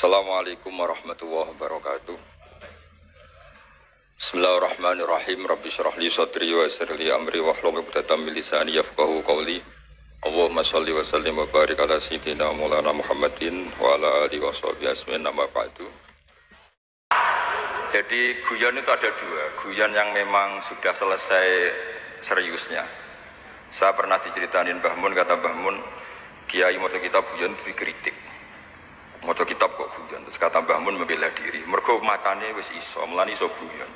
Assalamualaikum warahmatullahi wabarakatuh. Bismillahirrahmanirrahim. Rabbi shrah li sadri wa yassir li amri wahlul 'uqdatam min lisani yafqahu qawli. Allahumma shalli wa sallim wa barik ala sayyidina Maulana Muhammadin wa ala alihi washabihi ajmain. Amma ba'du. Jadi guyon itu ada dua. Guyon yang memang sudah selesai seriusnya. Saya pernah diceritain Mbah Mun, kata Mbah Mun, kiai maca kitab guyon itu dikritik. Maca kitab kok guyon, terus kata Mbah Mun membela diri. Mergo macane wis iso, mulane iso guyon.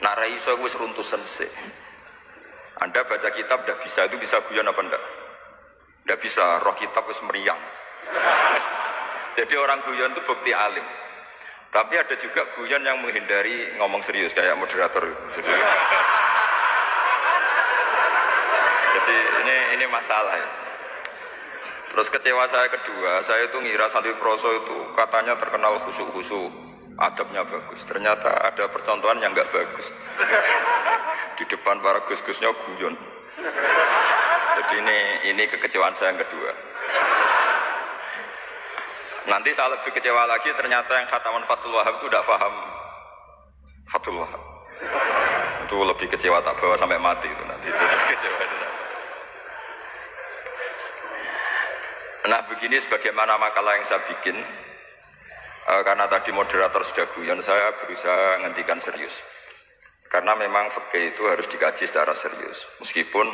Nek ra iso wis runtusan sik. Anda baca kitab ndak bisa, itu bisa guyon apa ndak? Ndak bisa, roh kitab wis meriang. Jadi orang guyon itu bukti alim. Tapi ada juga guyon yang menghindari ngomong serius kayak moderator. Jadi ini masalah ya. Terus kecewa saya kedua, saya itu ngira Santri Proso itu katanya terkenal khusyuk-khusyuk, adabnya bagus. Ternyata ada percontohan yang enggak bagus. Di depan para gus-gusnya guyon. Jadi ini kekecewaan saya yang kedua. Nanti saya lebih kecewa lagi, ternyata yang khataman Fathul Wahab itu tidak paham Fathul Wahab. Itu lebih kecewa, tak bawa sampai mati itu nanti. Itu kecewa itu. Nah begini sebagaimana makalah yang saya bikin, karena tadi moderator sudah guyon, saya berusaha menghentikan serius. Karena memang fikih itu harus dikaji secara serius, meskipun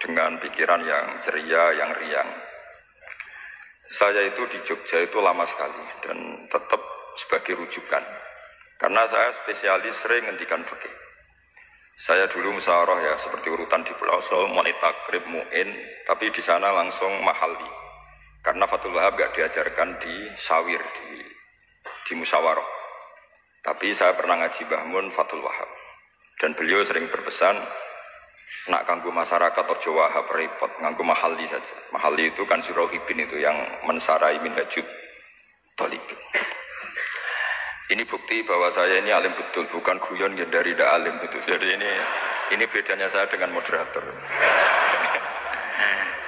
dengan pikiran yang ceria, yang riang. Saya itu di Jogja itu lama sekali dan tetap sebagai rujukan. Karena saya spesialis sering menghentikan fikih. Saya dulu musyawarah ya seperti urutan di Pulau Sol, Monitakrib, Mu'in, tapi di sana langsung mahali. Karena Fathul Wahab gak diajarkan di sawir, di musyawarah. Tapi saya pernah ngaji Mbah Mun Fathul Wahab. Dan beliau sering berpesan, nak kanggo masyarakat ojo wahab repot, nganggo mahali saja. Mahali itu kan Surahibin itu yang mensarai minhajud thalibin. Ini bukti bahwa saya ini alim betul, bukan guyon dari dak alim betul. Jadi ini bedanya saya dengan moderator.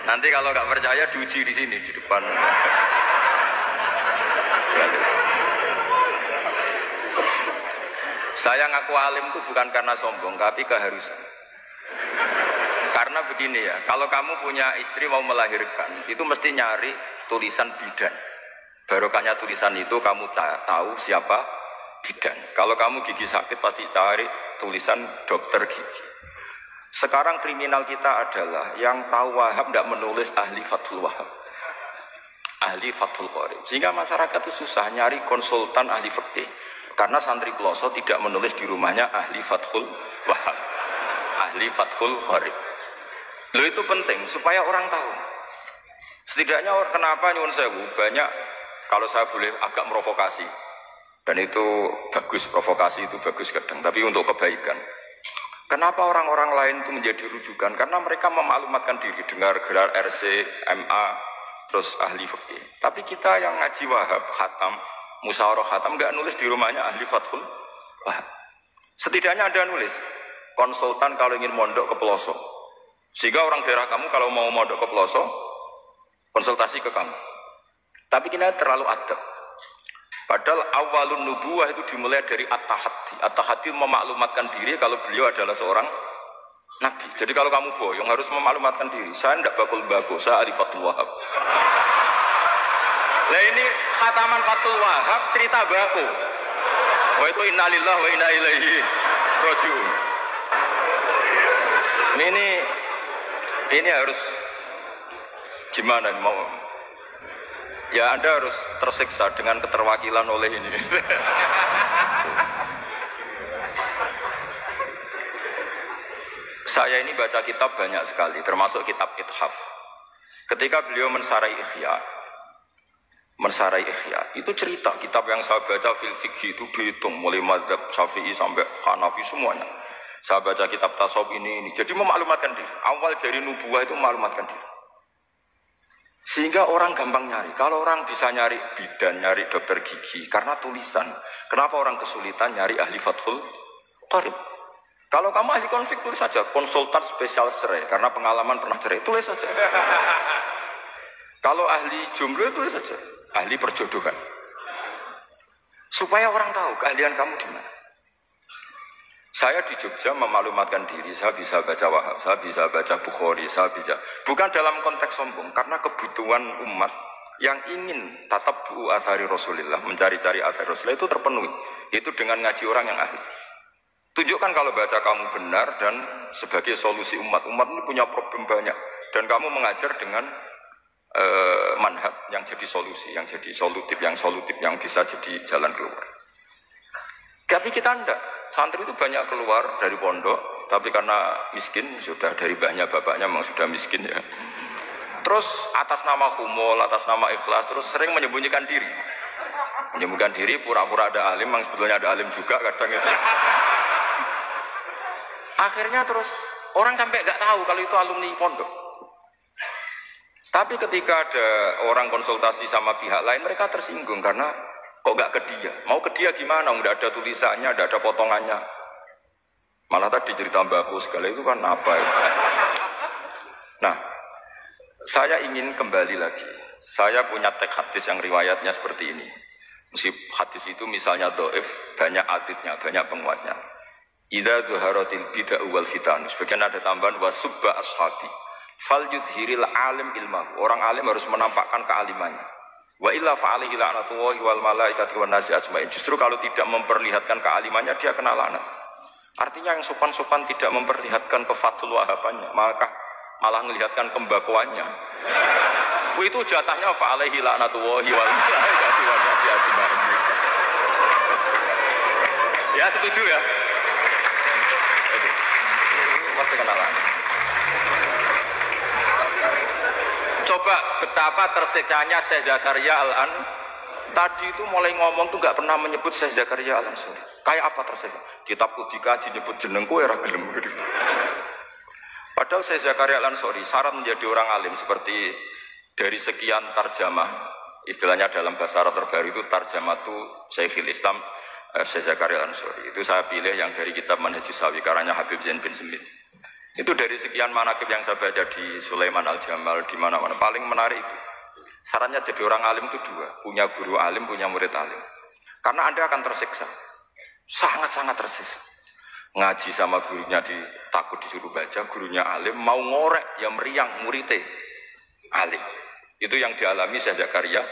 Nanti kalau nggak percaya diuji di sini di depan. Saya ngaku alim itu bukan karena sombong, tapi keharusan. Karena begini ya, kalau kamu punya istri mau melahirkan, itu mesti nyari tulisan bidan. Barokahnya tulisan itu kamu tahu siapa bidan. Kalau kamu gigi sakit pasti cari tulisan dokter gigi. Sekarang kriminal kita adalah yang tahu Wahab tidak menulis ahli Fathul Wahab, ahli Fathul Qorib. Sehingga masyarakat itu susah nyari konsultan ahli fikih. Karena santri Peloso tidak menulis di rumahnya ahli Fathul Wahab, ahli Fathul Qorib. Loh itu penting supaya orang tahu. Setidaknya kenapa nyuwun sewu banyak, kalau saya boleh agak merovokasi. Dan itu bagus, provokasi itu bagus kadang, tapi untuk kebaikan. Kenapa orang-orang lain itu menjadi rujukan? Karena mereka memaklumatkan diri, dengar gelar RC, MA, terus ahli fikih. Tapi kita yang ngaji Wahab, khatam, musyawarah khatam, nggak nulis di rumahnya ahli Fathul Wahab. Setidaknya Anda nulis, konsultan kalau ingin mondok ke Peloso. Sehingga orang daerah kamu kalau mau mondok ke Peloso, konsultasi ke kamu. Tapi kita terlalu adab. Padahal awalun nubuwah itu dimulai dari at-tahaddi. At-tahaddi memaklumatkan diri kalau beliau adalah seorang nabi. Jadi kalau kamu boyong harus memaklumatkan diri. Saya tidak bakul baku, saya ahli Fathul Wahab. Nah ini khataman Fathul Wahab cerita baku. Wa itu innalillahi wa inna ilaihi raji'un. Ini harus gimana mau? Ya Anda harus tersiksa dengan keterwakilan oleh ini. Saya ini baca kitab banyak sekali, termasuk kitab Ithaf. Ketika beliau mensarai Ihya, itu cerita kitab yang saya baca fil fikhi itu dihitung mulai mazhab Syafi'i sampai Hanafi semuanya. Saya baca kitab tasawuf ini. Jadi memaklumatkan diri. Awal dari nubuwah itu memaklumatkan diri. Sehingga orang gampang nyari. Kalau orang bisa nyari bidan, nyari dokter gigi karena tulisan, kenapa orang kesulitan nyari ahli Fathul Qorib? Kalau kamu ahli konflik tulis saja, konsultan spesial cerai karena pengalaman pernah cerai, tulis saja. Kalau ahli jomblo tulis saja, ahli perjodohan. Supaya orang tahu keahlian kamu di mana. Saya di Jogja memaklumatkan diri, saya bisa baca Wahab, saya bisa baca Bukhari, saya bisa. Bukan dalam konteks sombong, karena kebutuhan umat yang ingin tatap bu'u asari Rasulullah, mencari-cari asari Rasulullah itu terpenuhi. Itu dengan ngaji orang yang ahli. Tunjukkan kalau baca kamu benar dan sebagai solusi umat. Umat ini punya problem banyak. Dan kamu mengajar dengan manhaj yang jadi solusi, yang jadi solutif, yang bisa jadi jalan keluar. Tapi kita enggak. Santri itu banyak keluar dari pondok, tapi karena miskin, sudah dari banyak bapaknya memang sudah miskin ya. Terus atas nama humol, atas nama ikhlas, terus sering menyembunyikan diri. Menyembunyikan diri, pura-pura ada alim, memang sebetulnya ada alim juga kadang itu. Akhirnya terus orang sampai nggak tahu kalau itu alumni pondok. Tapi ketika ada orang konsultasi sama pihak lain, mereka tersinggung karena kok nggak ke dia? Mau ke dia gimana? Nggak ada tulisannya, nggak ada potongannya. Malah tadi cerita mbakku segala itu kan apa ya? Nah, saya ingin kembali lagi. Saya punya teks hadis yang riwayatnya seperti ini. Meskipun hadis itu misalnya do'if, banyak aditnya, banyak penguatnya. Idza zuharatil bid'ah wal fitan. Sebagian ada tambahan wasubba ashabi. Fal yudhiril alim ilmahu. Orang alim harus menampakkan kealimannya. Wa illa fa'alihi la'natullahi wal malaikati wan nasi ajmain. Justru kalau tidak memperlihatkan kealimannya dia kena laknat. Artinya yang sopan-sopan tidak memperlihatkan kefatul wahabannya, maka malah melihatkan kembakuannya. Itu jatahnya fa'alihi la'natullahi wal malaikati wan nasi ajmain. Ya setuju ya. Pasti kena laknat. Coba betapa tersiksanya Syekh Zakaria Al-An. Tadi itu mulai ngomong tuh gak pernah menyebut Syekh Zakaria Al-Ansori. Kayak apa tersiksa? Kitabku dikaji nyebut jenengku era gelem. Padahal Syekh Zakaria Al-Ansori syarat menjadi orang alim seperti dari sekian tarjamah, istilahnya dalam bahasa Arab terbaru itu tarjamah itu Syekhul Islam Syekh Zakaria Al-Ansori. Itu saya pilih yang dari kitab Manhajus Sawi karanya Habib Zain bin Smith. Itu dari sekian manaqib yang saya baca di Sulaiman Al-Jamal, di mana-mana paling menarik itu. Syaratnya jadi orang alim itu dua, punya guru alim, punya murid alim. Karena Anda akan tersiksa, sangat-sangat tersiksa. Ngaji sama gurunya takut disuruh baca, gurunya alim, mau ngorek ya meriang muridnya alim. Itu yang dialami Syekh Zakaria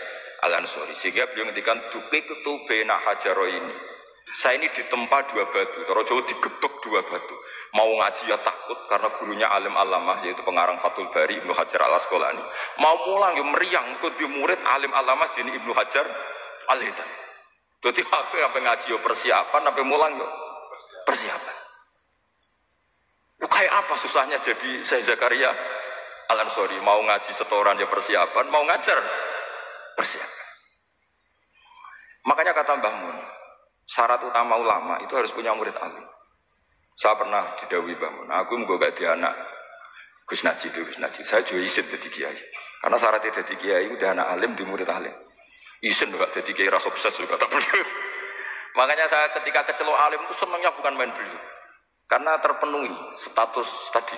Al-Ansori. Sehingga beliau ngendikan duqiqtu baina hajaraini. Saya ini ditempa dua batu, cara Jawa digebek dua batu. Mau ngaji ya takut karena gurunya alim alamah yaitu pengarang Fathul Bari Ibnu Hajar Al Asqalani. Mau mulang ya meriang, ikut di murid alim alamah jadi Ibnu Hajar Al Hitami. Jadi apa ngaji ya persiapan, sampai mulang ya persiapan. Kayak apa susahnya jadi Syekh Zakaria Al-Ansori, mau ngaji setoran ya persiapan, mau ngajar persiapan. Makanya kata Mbah Mun, syarat utama ulama itu harus punya murid alim. Saya pernah didhawuhi Mbah Mun, aku mau gak di anak Gus Najib, saya juga izin jadi kiai. Karena syaratnya jadi kiai udah anak alim di murid alim. Izin gak jadi kiai rasa sukses juga tak perlu. Makanya saya ketika kecelok alim itu senangnya bukan main beli, karena terpenuhi status tadi.